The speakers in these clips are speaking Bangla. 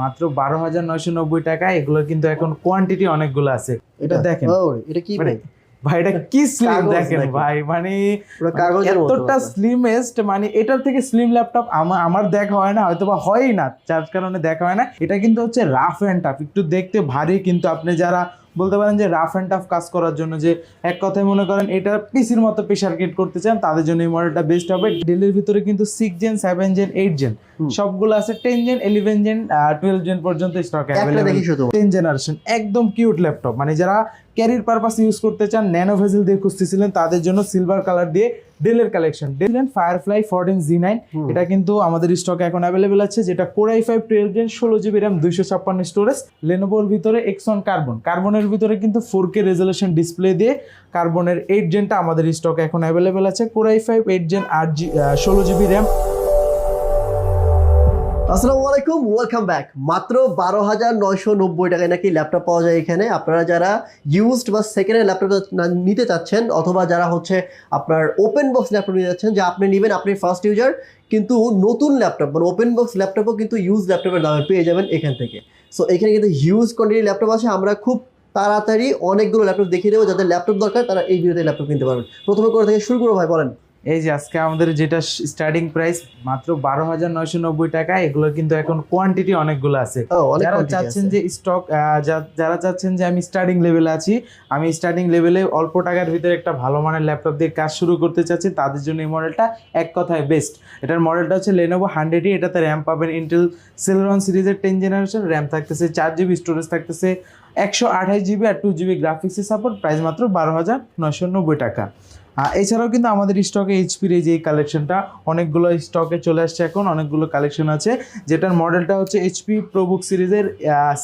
মাত্র 12,990 টাকা। এগুলো কিন্তু এখন কোয়ান্টিটি অনেকগুলো আছে। এটা দেখেন এটা কি মানে ভাই এটা কি স্লিম কাগজ দেখেন নাকি? ভাই, মানে পুরো কাগজের মতো এতটা স্লিমেস্ট, মানে এটার থেকে স্লিম ল্যাপটপ আমার দেখা হয় না, হয়তো বা হয়ই না, যার কারণে দেখা হয় না। এটা কিন্তু হচ্ছে রাফ অ্যান্ড টাফ, একটু দেখতে ভারী, কিন্তু আপনি যারা বলতে পারেন যে রাফ অ্যান্ড টাফ কাজ করার জন্য, যে এক কথায় মনে করেন এটা পিসির মতো প্রেশার ক্রিয়েট করতে চান, তাদের জন্য এই মডেলটা বেস্ট হবে। ডেলের ভিতরে কিন্তু 6 জেন 7 জেন 8 জেন সবগুলো আছে, 10 জেন 11 জেন 12 জেন পর্যন্ত স্টক অ্যাভেলেবল। 10 জেনারেশন একদম কিউট ল্যাপটপ, মানে যারা ক্যারির পারপাস ইউজ করতে চান, ন্যানো ভেজেল দিয়ে খুঁজতেছিলেন, তাদের জন্য সিলভার কালার দিয়ে ডেলের কালেকশন ডেল ফায়ারফ্লাই 14Z9, এটা কিন্তু আমাদের স্টকে এখন অ্যাভেলেবল আছে, যেটা Core i5 12 gen 16GB RAM 256 storage. লেনোভোর ভিতরে Exon কার্বনের ভিতরে কিন্তু 4K রেজোলিউশন ডিসপ্লে দিয়ে কার্বনের 8 জেনটা আমাদের স্টকে এখন অ্যাভেলেবল আছে। Core i5 8 gen 16GB RAM। আসসালামু আলাইকুম, ওয়েলকাম ব্যাক। মাত্র 12,990 টাকায় নাকি ল্যাপটপ পাওয়া যায় এখানে। আপনারা যারা ইউজড বা সেকেন্ড হ্যান্ড ল্যাপটপ নিতে চাচ্ছেন, অথবা যারা হচ্ছে আপনার ওপেন বক্স ল্যাপটপ নিতে চাচ্ছেন, যে আপনি নেবেন, আপনি ফার্স্ট ইউজার, কিন্তু নতুন ল্যাপটপ মানে ওপেন বক্স ল্যাপটপও কিন্তু ইউজ ল্যাপটপের দামে পেয়ে যাবেন এখান থেকে। সো এখানে কিন্তু হিউজ কোয়ান্টিটি ল্যাপটপ আছে। আমরা খুব তাড়াতাড়ি অনেকগুলো ল্যাপটপ দেখিয়ে দেবো, যাদের ল্যাপটপ দরকার তারা এই ভিডিওতে ল্যাপটপ কিনতে পারবেন। প্রথমে করে থেকে শুরু করবো ভাই, বলেন। এই যে আজকে আমাদের যেটা স্টার্টিং প্রাইস মাত্র 12,990 টাকা, এগুলো কিন্তু এখন কোয়ান্টিটি অনেকগুলো আছে। যারা চাচ্ছেন যে স্টক, যারা চাচ্ছেন যে আমি স্টার্টিং লেভেলে আছি, আমি স্টার্টিং লেভেলে অল্প টাকার ভিতরে একটা ভালো মানের ল্যাপটপ দিয়ে কাজ শুরু করতে চাচ্ছি, তাদের জন্য এই মডেলটা এক কথায় বেস্ট। এটার মডেলটা হচ্ছে Lenovo 100E। এটাতে র্যাম পাবেন ইন্টেল Celeron সিরিজের 10 জেনারেশন, র্যাম থাকতেছে 4GB, স্টোরেজ থাকতেছে 128GB আর 2GB গ্রাফিক্সের সাপোর্ট। প্রাইস মাত্র 12,990 টাকা। এছাড়াও কিন্তু আমাদের স্টকে এইচপির এই যে কালেকশনটা অনেকগুলো স্টকে চলে আসছে, এখন অনেকগুলো কালেকশন আছে, যেটার মডেলটা হচ্ছে এইচপি প্রোবুক সিরিজের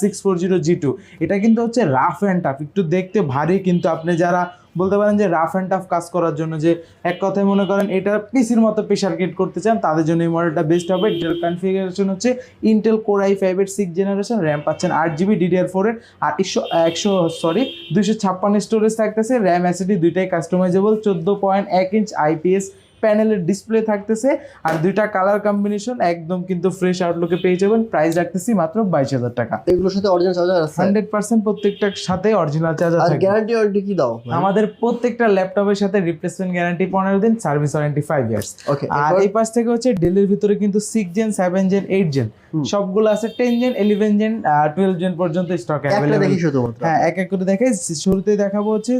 640G2। এটা কিন্তু হচ্ছে রাফ অ্যান্ড টাফ, একটু দেখতে ভারী, কিন্তু আপনি যারা বলতে পারেন যে রাফ অ্যান্ড টাফ কাজ করার জন্য, যে এক কথায় মনে করেন এটা পিসির মতো প্রেশার ক্রিয়েট করতে চান, তাদের জন্য এই মডেলটা বেস্ট হবে। এটার কনফিগারেশন হচ্ছে ইন্টেল Core i5 এর 6 জেনারেশন, র্যাম পাচ্ছেন 8GB DDR4 এর, আর 256 স্টোরেজ থাকতেছে। র্যাম এসএসডি দুইটাই কাস্টমাইজেবল, 14.1 ইঞ্চ IPS প্যানেলের ডিসপ্লে থাকতেছে, আর দুইটা কালার কম্বিনেশন একদম কিন্তু ফ্রেশ আউটলুকে পেয়ে যাবেন। প্রাইস রাখতেছি মাত্র 22,000 টাকা। এগুলোর সাথে অরিজিনাল চার্জার আছে 100% প্রত্যেকটার সাথে অরিজিনাল চার্জার আর থাকে। গ্যারান্টি ওয়ারেন্টি কি দাও? আমাদের প্রত্যেকটা ল্যাপটপের সাথে রিপ্লেসমেন্ট গ্যারান্টি 15 দিন, সার্ভিস ওয়ারেন্টি 5 ইয়ার্স। আর এই পাশ থেকে হচ্ছে ডেলের ভিতরে কিন্তু 6 জেন 7 জেন 8 জেন সবগুলো আছে, 10 জেন 11 জেন 12 জেন পর্যন্ত স্টক অ্যাভেলেবল। হ্যাঁ, এক এক করে দেখাই। শুরুতে দেখাবো হচ্ছে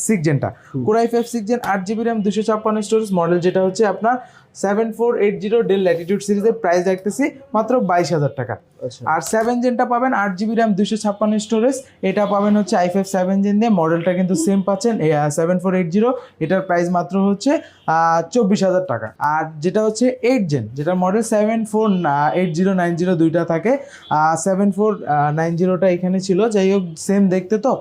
6 জেনটা, Core i5 6 gen 8GB RAM 256 storage, model যেটা হচ্ছে আপনার 7480 ডেল ল্যাটিটিউড সিরিজের। প্রাইস রাখতেছি মাত্র 22,000 টাকা। আর 7 জেনটা পাবেন 8GB RAM 256 স্টোরেজ, এটা পাবেন হচ্ছে i5 7 জেন দিয়ে, মডেলটা কিন্তু সেম পাচ্ছেন 7480, এটার প্রাইস মাত্র হচ্ছে 24,000 টাকা। আর যেটা হচ্ছে 8 জেন, যেটা মডেল 748090 দুইটা থাকে, 7490টা এখানে ছিল, যাই হোক সেম দেখতে, তো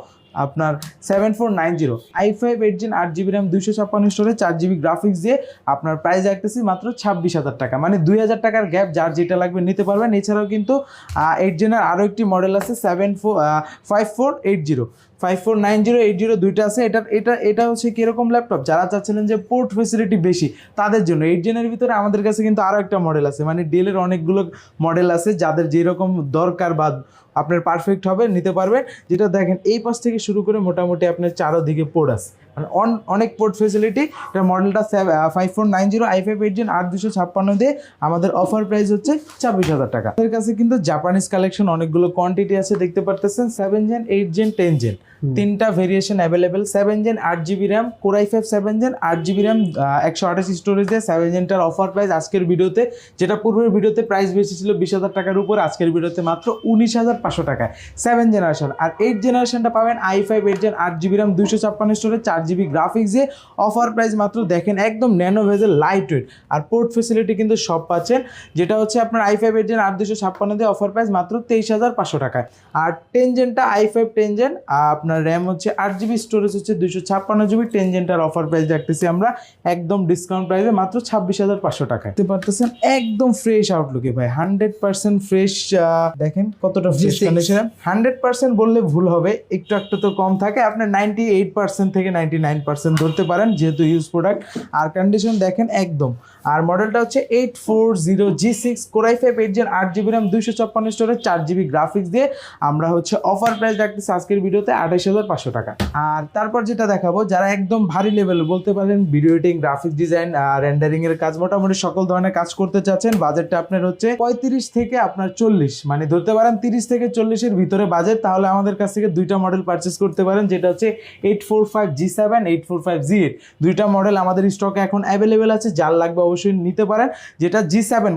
আপনার 7490 i5 8 gen 8GB RAM 256 storage 4GB graphics দিয়ে আপনার প্রাইস রাখতেছি মাত্র 26,000 টাকা। মানে 2,000 টাকার গ্যাপ, যার যেটা লাগবে নিতে পারবেন। এছাড়াও কিন্তু 8 জেনের আরও একটি মডেল আছে 5490 দুইটা আছে। এটা হচ্ছে কিরকম ল্যাপটপ, যারা চাচ্ছিলেন যে পোর্ট ফেসিলিটি বেশি, তাদের জন্য 8 জেনের ভিতরে আমাদের কাছে কিন্তু আরও একটা মডেল আছে, মানে ডেলের অনেকগুলো মডেল আছে, যাদের যেরকম দরকার বা আপনার পারফেক্ট হবে নিতে পারবেন। যেটা দেখেন এই পাশ থেকে শুরু করে মোটামুটি আপনার চারোদিকে পোর্ট আছে, মানে অনেক পোর্ট ফেসিলিটি। এটা মডেলটা 5490 i5 8 জেন 8256 দিয়ে আমাদের অফার প্রাইস হচ্ছে 26,000 টাকা। আমাদের কাছে কিন্তু জাপানিজ কালেকশন অনেকগুলো কোয়ান্টিটি আছে, দেখতে পারতেছেন। 7 জেন 8 জেন 10 জেন তিনটা variation available. 7 gen 8GB RAM Core i5 7 gen 8GB RAM 128 storage দিয়ে 7 জেনটার অফার প্রাইস আজকের ভিডিওতে, যেটা পূর্বের ভিডিওতে প্রাইস বেশি ছিল 20,000 টাকার উপর, আজকের ভিডিওতে মাত্র 19,500 টাকায় 7 জেনারেশন। আর 8 জেনারেশনটা পাবেন i5 8 gen 8GB RAM 256 storage 4GB graphics দিয়ে, অফার প্রাইস মাত্র দেখেন একদম ন্যানো ভেজেল লাইট ওয়েট, আর পোর্ট ফেসিলিটি কিন্তু সব পাচ্ছেন। যেটা হচ্ছে আপনার i5 8 জেন 8256 দিয়ে অফার প্রাইস মাত্র 23,500 টাকায়। আর 10 জেনটা i5 10 জেন আপনার র্যাম হচ্ছে 8GB, স্টোরেজ হচ্ছে 256GB, 10 জেনটার অফার প্রাইস রাখতেছি আমরা একদম ডিসকাউন্ট প্রাইসে মাত্র 26,500 টাকায়। দেখতে পারতেছেন একদম ফ্রেশ আউটলুকে ভাই, 100% ফ্রেশ। দেখেন কতটা ফ্রেশ কন্ডিশন, 100% বললে ভুল হবে, একটু তো কম থাকে, আপনার 98% থেকে 99% ধরতে পারেন যেহেতু ইউজ প্রোডাক্ট। আর কন্ডিশন দেখেন একদম। আর মডেলটা হচ্ছে 840G6 Core i5 8 Gen 8GB RAM 256 storage 4GB graphics দিয়ে আমরা হচ্ছে অফার প্রাইস রাখতেছি আজকের ভিডিওতে 28,500 টাকা। আর তারপর যেটা দেখাবো, যারা একদম ভারী লেভেল বলতে পারেন video editing, graphics design, rendering এর কাজ, মোটামুটি সকল ধরনের কাজ করতে চাচ্ছেন, বাজেটটা আপনার হচ্ছে 35 থেকে আপনার 40, মানে ধরতে পারেন 30 থেকে 40-এর ভিতরে বাজেট, তাহলে আমাদের কাছ থেকে দুইটা মডেল পারচেস করতে পারেন, যেটা হচ্ছে 845G7 845G8 দুইটা মডেল আমাদের স্টকে এখন অ্যাভেলেবেল আছে, যার লাগবে অবশ্যই নিতে পারেন। যেটা G7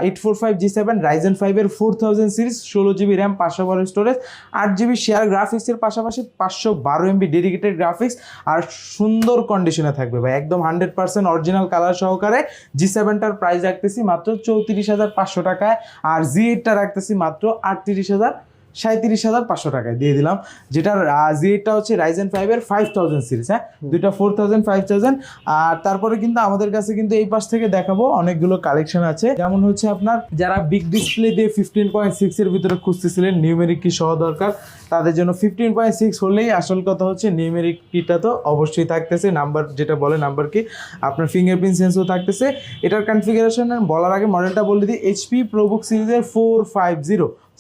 845G7 Ryzen 5 এর 4000 series 16GB RAM 512 storage 8GB share গ্রাফিক্সের পাশাপাশি 512 MB ডেডিকেটেড গ্রাফিক্স আর সুন্দর কন্ডিশনে থাকবে ভাই, একদম 100% অরিজিনাল কালার সহকারে। G7টার প্রাইস রাখতেছি মাত্র 34,500 টাকায়, আর G8টা রাখতেছি মাত্র 37,500 টাকায় দিয়ে দিলাম। যেটার G8টা হচ্ছে Ryzen 5 এর 5000 সিরিজ, হ্যাঁ দুইটা 4000 5000। আর তারপরে কিন্তু আমাদের কাছে কিন্তু এই পাশ থেকে দেখাবো অনেকগুলো কালেকশন আছে, যেমন হচ্ছে আপনার যারা বিগ ডিসপ্লে দিয়ে 15.6 এর ভিতরে খুঁজতেছিলেন, নিউমেরিক কি সহ দরকার, তাদের জন্য 15.6 হলেই আসল কথা হচ্ছে নিউমেরিক কিটা তো অবশ্যই থাকতেছে, নাম্বার যেটা বলে নাম্বার কি, আপনার ফিঙ্গারপ্রিন্ট সেন্সও থাকতেছে। এটার কনফিগারেশন বলার আগে মডেলটা বলে দিই, HP ProBook সিরিজের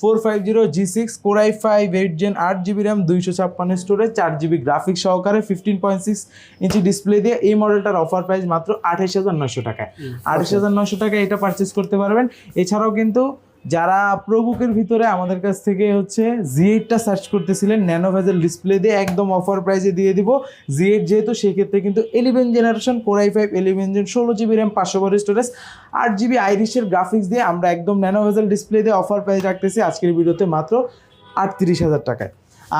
450G6 Core i5 8 Gen 8GB RAM 256 storage 4GB graphics সহকারে 15.6 ইঞ্চি ডিসপ্লে দিয়ে এই মডেলটার অফার প্রাইস মাত্র 28,900 টাকায়। 28,900 টাকায় এটা পারচেস করতে পারবেন। এছাড়াও কিন্তু যারা প্রোবুকের ভিতরে আমাদের কাছ থেকে হচ্ছে G8টা সার্চ করতেছিলেন, ন্যানো ভেজেল ডিসপ্লে দিয়ে একদম অফার প্রাইসে দিয়ে দিব G8 যেহেতু, সেক্ষেত্রে কিন্তু 11 generation Core i5 11 Gen 16GB RAM 512 storage 8GB আইরিশের গ্রাফিক্স দিয়ে আমরা একদম ন্যানো ভেজেল ডিসপ্লে দিয়ে অফার প্রাইস রাখতেছি আজকের ভিডিওতে মাত্র 38,000 টাকায়।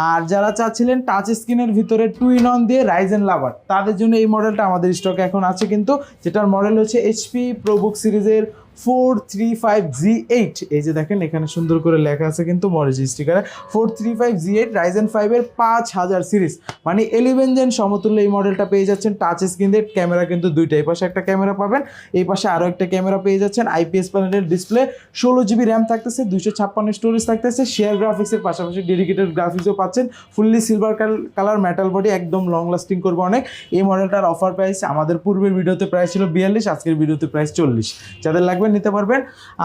আর যারা চাচ্ছিলেন টাচ স্ক্রিনের ভিতরে 2-in-1 দিয়ে রাইজেন লাভার, তাদের জন্য এই মডেলটা আমাদের স্টকে এখন আছে কিন্তু, যেটার মডেল হচ্ছে HP ProBook সিরিজের 435G8। এই যে দেখেন এখানে সুন্দর করে লেখা আছে কিন্তু মডেল স্টিকারে 435G8 Ryzen 5 এর 5000 সিরিজ, মানে 11 জেন সমতুল্য এই মডেলটা পেয়ে যাচ্ছেন টাচ স্ক্রিন দিয়ে। ক্যামেরা কিন্তু দুইটা, এই পাশে একটা ক্যামেরা পাবেন, এই পাশে আরও একটা ক্যামেরা পেয়ে যাচ্ছেন, IPS প্যানেলের ডিসপ্লে, 16GB RAM থাকতেছে, 256 স্টোরেজ থাকতেছে, শেয়ার গ্রাফিক্সের পাশাপাশি ডেডিকেটেড গ্রাফিক্সও পাচ্ছেন, fully silver colour metal body, একদম লং লাস্টিং করবে অনেক। এই মডেলটার অফার প্রাইস আমাদের পূর্বের ভিডিওতে প্রাইস ছিল 42, আজকের ভিডিওতে প্রাইস 40, যাদের লাগবে নিতে পারবেন।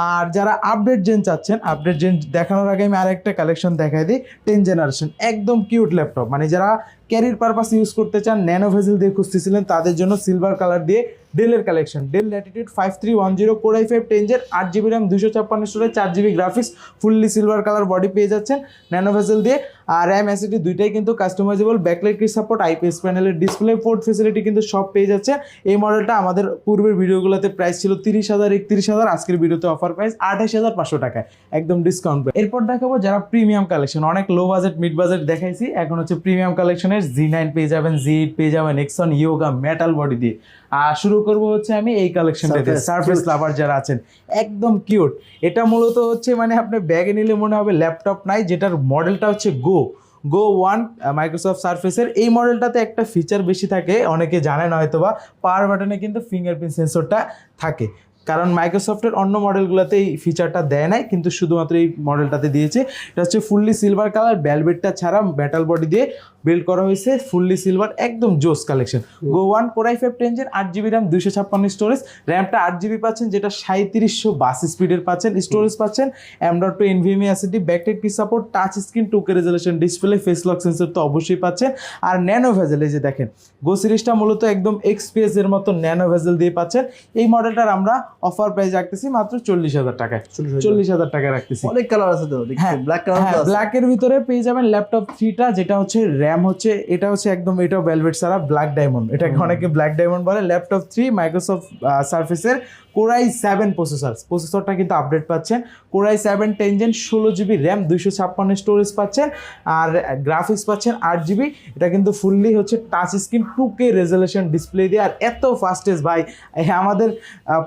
আর যারা আপডেট জেন চাচ্ছেন, আপডেট জেন দেখানোর আগে আমি আরেকটা কালেকশন দেখাই দিই, 10 জেনারেশন একদম কিউট ল্যাপটপ, মানে যারা ক্যারির পারপাস ইউজ করতে চান, ন্যানো ভেজেল দিয়ে খুঁজতেছিলেন, তাদের জন্য সিলভার কালার দিয়ে ডেলের collection, Dell Latitude 5310 Core i5 10 Gen 8GB RAM 256 storage 4GB graphics, fully silver colour body পেয়ে যাচ্ছেন ন্যানো ভেজেল দিয়ে। আর RAM SSD দুইটাই কিন্তু customisable, backlight kit support, IPS প্যানেলের ডিসপ্লে, পোর্ট ফেসিলিটি কিন্তু সব পেয়ে যাচ্ছে। এই মডেলটা আমাদের পূর্বের ভিডিওগুলোতে প্রাইস ছিল 30,000 31,000, আজকের ভিডিওতে অফার প্রাইস 28,500 টাকায়, একদম ডিসকাউন্ট। এরপর দেখাবো যারা প্রিমিয়াম কালেকশন, অনেক লো বাজেট মিড বাজেট দেখাইছি, এখন হচ্ছে প্রিমিয়াম কালেকশনের G9 পেয়ে যাবেন, G8 পেয়ে যাবেন, Nexon Yoga মেটাল বডি দিয়ে। আর শুরু করবো হচ্ছে আমি এই কালেকশনটাতে, সারফেস লাভার যারা আছেন একদম কিউট। এটা মূলত হচ্ছে মানে আপনি ব্যাগে নিলে মনে হবে ল্যাপটপ নাই, যেটার মডেলটা হচ্ছে গো 1 মাইক্রোসফট সারফেসের। এই মডেলটাতে একটা ফিচার বেশি থাকে, অনেকে জানেন হয়তোবা, পাওয়ার বাটনে কিন্তু ফিঙ্গারপ্রিন্ট সেন্সরটা থাকে, কারণ মাইক্রোসফটের অন্য মডেলগুলোতে এই ফিচারটা দেয় নাই, কিন্তু শুধুমাত্র এই মডেলটাতে দিয়েছে। এটা হচ্ছে ফুললি সিলভার কালার, ভেলভেটটা ছাড়া মেটাল বডি দিয়ে বিল্ড করা হয়েছে, ফুললি সিলভার, একদম জোস collection. Go 1 Core i5 10 Gen 8GB RAM 256 storage, র্যামটা 8GB পাচ্ছেন, যেটা 3720 স্পিডের পাচ্ছেন, স্টোরেজ পাচ্ছেন M.2 NVMe SSD, backlight kit support, touch screen, 2K resolution display, face lock sensor তো অবশ্যই পাচ্ছেন। আর ন্যানো ভেজেল, এই যে দেখেন গো সিরিজটা মূলত একদম XPS এর মতো ন্যানো ভেজেল দিয়ে পাচ্ছেন। এই মডেলটার আমরা অফার প্রাইস রাখতেছি মাত্র 40,000 টাকায়, 40,000 টাকায় রাখতেছি। অনেক কালার আছে তো, হ্যাঁ ব্ল্যাক কালার, হ্যাঁ ব্ল্যাকের ভিতরে পেয়ে যাবেন ল্যাপটপ 3টা, যেটা হচ্ছে র্যাম হচ্ছে, এটা হচ্ছে একদম, এটাও ভেলভেট ছাড়া ব্ল্যাক ডায়মন্ড, এটাকে অনেকে ব্ল্যাক ডায়মন্ড বলে। ল্যাপটপ 3 মাইক্রোসফট সারফেসের Core i7 প্রসেসরটা কিন্তু আপডেট পাচ্ছেন, Core i7 10 Gen 16GB RAM 256 storage পাচ্ছেন, আর গ্রাফিক্স পাচ্ছেন 8GB। এটা কিন্তু ফুললি হচ্ছে touch screen, 2K resolution display দিয়ে, আর এত ফাস্টেজ ভাই, আমাদের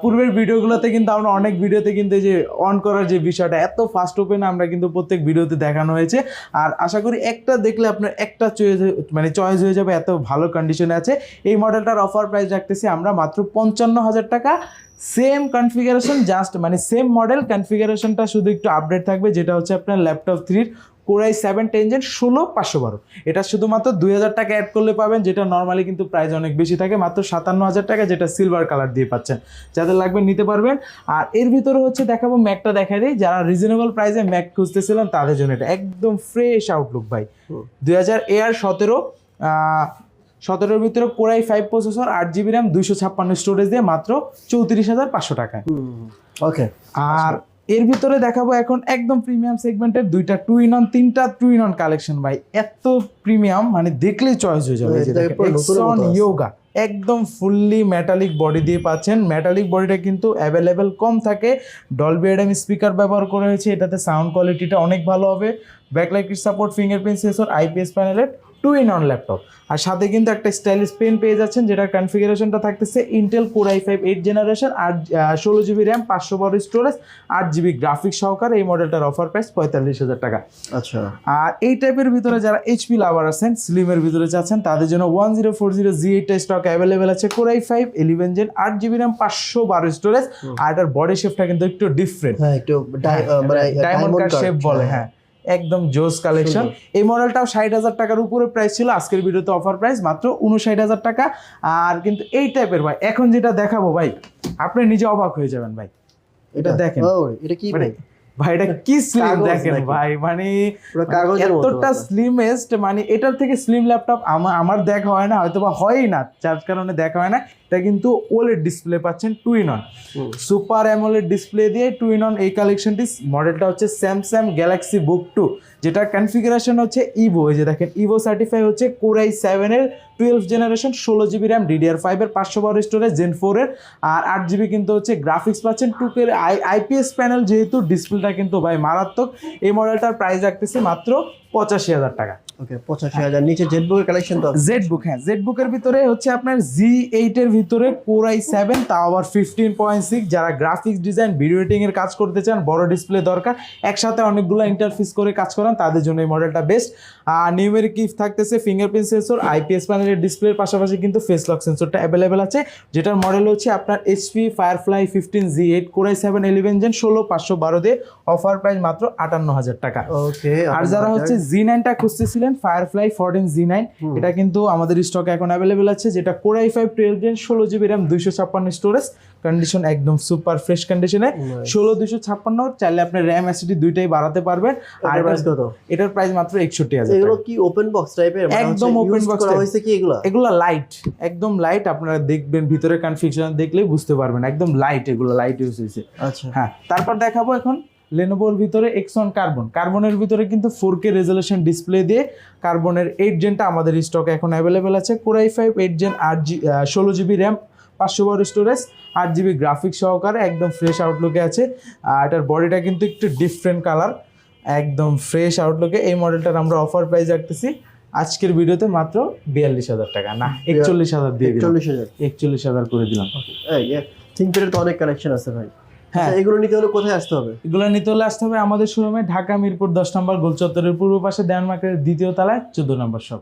পূর্বের ভিডিওগুলোতে কিন্তু আমরা অনেক ভিডিওতে কিন্তু এই যে অন করার যে বিষয়টা, এত ফাস্ট ওপেন আমরা কিন্তু প্রত্যেক ভিডিওতে দেখানো হয়েছে। আর আশা করি একটা দেখলে আপনার একটা চয়েস হয়ে যাবে, এত ভালো কন্ডিশনে আছে। এই মডেলটার অফার প্রাইস রাখতেছি আমরা মাত্র 55,000 টাকা। সেম কনফিগারেশন, জাস্ট মানে সেম মডেল, কনফিগারেশনটা শুধু একটু আপডেট থাকবে, যেটা হচ্ছে আপনার ল্যাপটপ 3 কোরাই 7 10 16512। এটা শুধুমাত্র 2000 টাকা অ্যাড করলে পাবেন, যেটা নর্মালি কিন্তু প্রাইস অনেক বেশি থাকে, মাত্র 57,000 টাকা, যেটা সিলভার কালার দিয়ে পাচ্ছেন। যাদের লাগবে নিতে পারবেন। আর এর ভিতরে হচ্ছে দেখাবো ম্যাকটা, দেখা দিই যারা রিজনেবল প্রাইসে ম্যাক খুঁজতেছিলেন তাদের জন্য এটা একদম ফ্রেশ আউটলুক ভাই। 2000 17 ভিতরে core i 5 processor, 8GB RAM, 256 storage দিয়ে মাত্র 34,500 টাকায়। ওকে। আর এর ভিতরে দেখাবো এখন একদম প্রিমিয়াম সেগমেন্টের দুইটা 2 in 1 তিনটা 2 in 1 কালেকশন ভাই, এত প্রিমিয়াম মানে দেখলেই চয়েস হয়ে যাবে। এক্সন ইয়োগা একদম ফুললি মেটালিক বডি দিয়ে পাচ্ছেন। মেটালিক বডিটা কিন্তু অ্যাভেলেবেল কম থাকে, ডলবি অ্যাডাম স্পিকার ব্যবহার করা হয়েছে, এটাতে সাউন্ড কোয়ালিটিটা অনেক ভালো হবে। Backlight support, fingerprint sensor, IPS প্যানেলের 2 in 1 ল্যাপটপ। আর সাথে কিন্তু একটা স্টাইলিশ পেন পেয়ে যাচ্ছেন, যেটার কনফিগারেশনটা থাকতেছে ইন্টেল কোর i5 8 জেনারেশন, আর 16GB RAM, 512 storage, 8GB graphics সহকারে। এই মডেলটার অফার প্রাইস 45,000 টাকা। আচ্ছা। আর এই টাইপের ভিতরে যারা এইচপি লাভার আছেন, স্লিমের ভিতরে চাচ্ছেন, তাদের জন্য 1040G8 স্টক অ্যাভেলেবেল আছে। Core i5 11 gen, 8GB RAM, 512 storage. আর এটার বডি শেপটা কিন্তু একটু ডিফারেন্ট, হ্যাঁ একটু ডায়মন্ড কাট শেপ বলে, হ্যাঁ একদম জোস কালেকশন। এই মডেলটাও 60,000 টাকার উপরে প্রাইস ছিল, আজকের ভিডিওতে অফার প্রাইস মাত্র 59,000 টাকা। আর কিন্তু এই টাইপের ভাই এখন যেটা দেখাবো ভাই, আপনি নিজে অবাক হয়ে যাবেন ভাই। এটা দেখেন, এটা কি ভাই এটা কি স্লিম দেখেন ভাই, মানে এতটা স্লিমেস্ট, মানে এটার থেকে স্লিম ল্যাপটপ আমার দেখা হয় না, হয়তো বা হয়ই না, যার কারণে দেখা হয় না। এটা কিন্তু ওলেড ডিসপ্লে পাচ্ছেন 2 in 1 সুপার অ্যামোলেড ডিসপ্লে দিয়ে 2 in 1 এই কালেকশনটি। মডেলটা হচ্ছে স্যামসাং গ্যালাক্সি বুক 2, যেটা কনফিগারেশন হচ্ছে ইভো। এই যে দেখেন ইভো সার্টিফাই হচ্ছে কোরাই 7 এর 12 জেনারেশন, 16GB র্যাম, DDR5 এর, 512 স্টোরেজ, জেন 4 এর, আর 8GB কিন্তু হচ্ছে গ্রাফিক্স পাচ্ছেন। 2K IPS প্যানেল, যেহেতু ডিসপ্লেটা কিন্তু ভাই মারাত্মক। এই মডেলটার প্রাইস রাখতেছে মাত্র 85,000 টাকা। ওকে, 85,000। নিচে জেটবুকের কালেকশন তো জেটবুক, হ্যাঁ জেটবুকের ভিতরে হচ্ছে আপনার G8 এর ভিতরে কোরাই 7, তাও আবার 15.6। যারা গ্রাফিক্স ডিজাইন, ভিডিও এডিটিং এর কাজ করতে চান, বড় ডিসপ্লে দরকার, একসাথে অনেকগুলো ইন্টারফেস করে কাজ করান, তাদের জন্য এই মডেলটা বেস্ট। আর নিউমেরিক কিফ থাকতেছে, ফিঙ্গারপ্রিন্ট সেন্সর, IPS প্যানেলের ডিসপ্লের পাশাপাশি কিন্তু ফেস লক সেন্সরটা অ্যাভেলেবেল আছে। যেটার মডেল হচ্ছে আপনার HP firefly 15 G8 core i 7 11 gen, 16,512 দিয়ে অফার প্রাইস মাত্র 58,000 টাকা। ওকে। আর যারা হচ্ছে G9টা খুঁজতেছিলেন, ফায়ারফ্লাই 14 G9, এটা কিন্তু আমাদের স্টকে এখন অ্যাভেলেবেল আছে, যেটা core i5 12 gen, 16GB RAM, 256 storage, condition একদম সুপার ফ্রেশ কন্ডিশনে। 16 256 চাইলে আপনি র্যাম এসএসডি দুইটাই বাড়াতে পারবেন। আর এটার প্রাইস মাত্র 61,000। এগুলো কি ওপেন বক্স টাইপের? একদম ওপেন বক্স করা হয়েছে কি এগুলো? এগুলো লাইট, একদম লাইট। আপনারা দেখবেন ভিতরে কনফিগারেশন দেখলেই বুঝতে পারবেন, একদম লাইট, এগুলো লাইট ইউজ হয়েছে। আচ্ছা, হ্যাঁ। তারপর দেখাবো এখন লেনোভোর ভিতরে এক্সন কার্বন। কার্বনের ভিতরে কিন্তু 4K রেজলিউশন ডিসপ্লে দিয়ে কার্বনের 8 জেনটা আমাদের স্টকে এখন অ্যাভেলেবেল আছে। Core i5 8 gen, 16GB RAM, 512 storage, 8GB graphics সহকারে, একদম ফ্রেশ আউটলুকে আছে। আর এটার বডিটা কিন্তু একটু ডিফারেন্ট কালার, একদম ফ্রেশ আউটলুকে। এই মডেলটার আমরা অফার প্রাইস রাখতেছি আজকের ভিডিওতে মাত্র 42,000 টাকা, না 41,000 দিয়ে দিলাম, 41,000 করে দিলাম। থিংকপ্যাডের তো অনেক কালেকশন আছে ভাই। হ্যাঁ, এগুলো নিতে হলে কোথায় আসতে হবে? এগুলো নিতে হলে আসতে হবে আমাদের শোরুমে, ঢাকা মিরপুর 10 নম্বর গোল চত্বরের পূর্ব পাশে, দেয়ান মার্কেটের 2য় তলায় 14 নম্বর শপ।